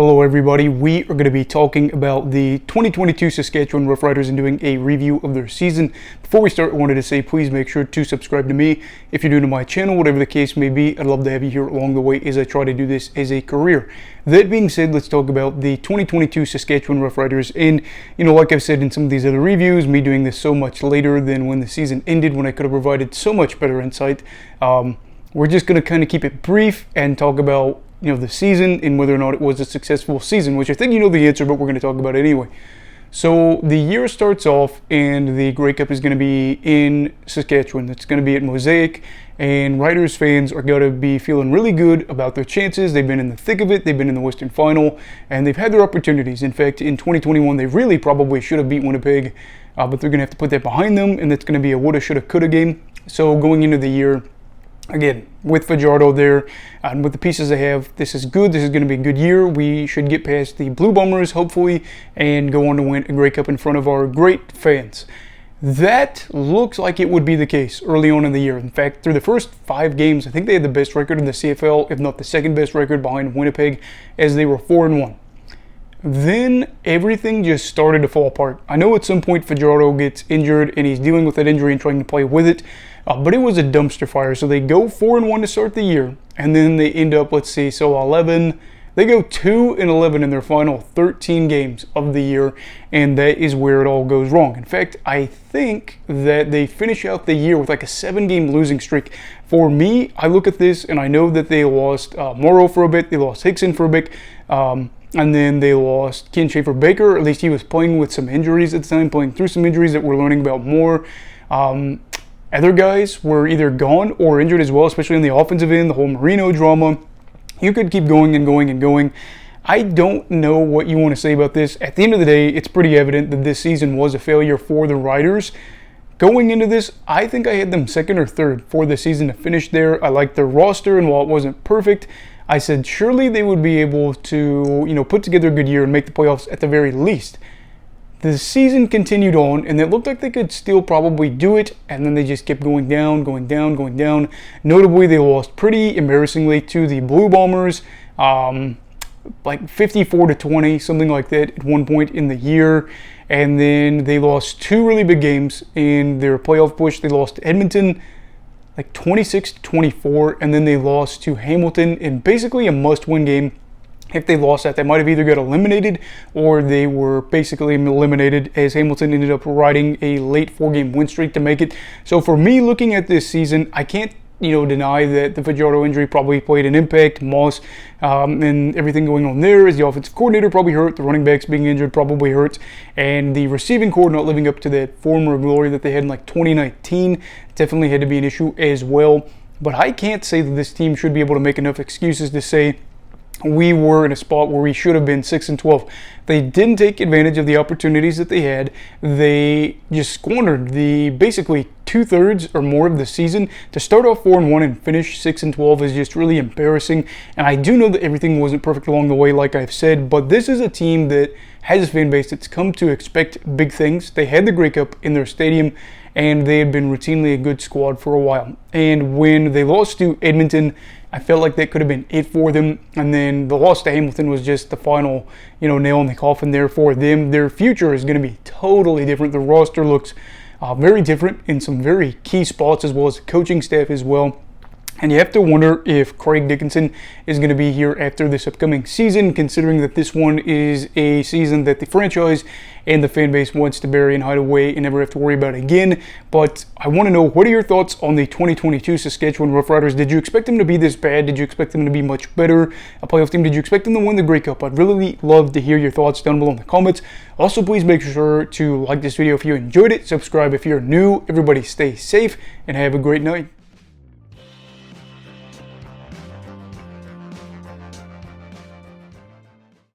Hello everybody, we are going to be talking about the 2022 Saskatchewan Roughriders and doing a review of their season. Before we start, I wanted to say please make sure to subscribe to me if you're new to my channel, whatever the case may be. I'd love to have you here along the way as I try to do this as a career. That being said, let's talk about the 2022 Saskatchewan Roughriders. And, like I've said in some of these other reviews, me doing this so much later than when the season ended, when I could have provided so much better insight. We're just going to kind of keep it brief and talk about the season and whether or not it was a successful season, which I think you know the answer, but we're going to talk about it anyway. So the year starts off and the Grey Cup is going to be in Saskatchewan. It's going to be at Mosaic, and Riders fans are going to be feeling really good about their chances. They've been in the thick of it. They've been in the Western Final, and they've had their opportunities. In fact, in 2021, they really probably should have beat Winnipeg, but they're going to have to put that behind them, and that's going to be a woulda, shoulda, coulda game. So going into the year, again, with Fajardo there and with the pieces they have, this is good. This is going to be a good year. We should get past the Blue Bombers, hopefully, and go on to win a Grey Cup in front of our great fans. That looks like it would be the case early on in the year. In fact, through the first 5 games, I think they had the best record in the CFL, if not the second best record behind Winnipeg, as they were 4-1. Then everything just started to fall apart. I know at some point Fajardo gets injured and he's dealing with that injury and trying to play with it, but it was a dumpster fire. So they go 4-1 to start the year, and then they end up, let's see, so 11. They go 2-11 in their final 13 games of the year, and that is where it all goes wrong. In fact, I think that they finish out the year with like a 7-game losing streak. For me, I look at this and I know that they lost Morrow for a bit, they lost Hickson for a bit, and then they lost Ken Schaefer-Baker. At least he was playing with some injuries at the time, playing through some injuries that we're learning about more. Other guys were either gone or injured as well, especially on the offensive end, the whole Marino drama. You could keep going and going and going. I don't know what you want to say about this. At the end of the day, it's pretty evident that this season was a failure for the Riders. Going into this, I think I had them second or third for the season to finish there. I liked their roster, and while it wasn't perfect, I said surely they would be able to, put together a good year and make the playoffs at the very least. The season continued on, and it looked like they could still probably do it, and then they just kept going down, going down, going down. Notably, they lost pretty embarrassingly to the Blue Bombers, like 54-20, something like that at one point in the year. And then they lost 2 really big games in their playoff push. They lost to Edmonton like 26-24, and then they lost to Hamilton in basically a must-win game. If they lost that, they might have either got eliminated or they were basically eliminated, as Hamilton ended up riding a late 4-game win streak to make it. So for me, looking at this season, I can't deny that the Fajardo injury probably played an impact. Moss and everything going on there, as the offensive coordinator probably hurt, the running backs being injured probably hurt, and the receiving core not living up to that former glory that they had in like 2019 definitely had to be an issue as well. But I can't say that this team should be able to make enough excuses to say we were in a spot where we should have been 6-12. They didn't take advantage of the opportunities that they had. They just squandered the basically 2/3 or more of the season. To start off 4-1 and finish 6-12 is just really embarrassing. And I do know that everything wasn't perfect along the way, like I've said, but this is a team that has a fan base that's come to expect big things. They had the Grey Cup in their stadium, and they had been routinely a good squad for a while. And when they lost to Edmonton, I felt like that could have been it for them. And then the loss to Hamilton was just the final, nail in the coffin there for them. Their future is going to be totally different. The roster looks very different in some very key spots, as well as the coaching staff as well. And you have to wonder if Craig Dickinson is going to be here after this upcoming season, considering that this one is a season that the franchise and the fan base wants to bury and hide away and never have to worry about again. But I want to know, what are your thoughts on the 2022 Saskatchewan Roughriders? Did you expect them to be this bad? Did you expect them to be much better? A playoff team? Did you expect them to win the Grey Cup? I'd really love to hear your thoughts down below in the comments. Also, please make sure to like this video if you enjoyed it. Subscribe if you're new. Everybody stay safe and have a great night.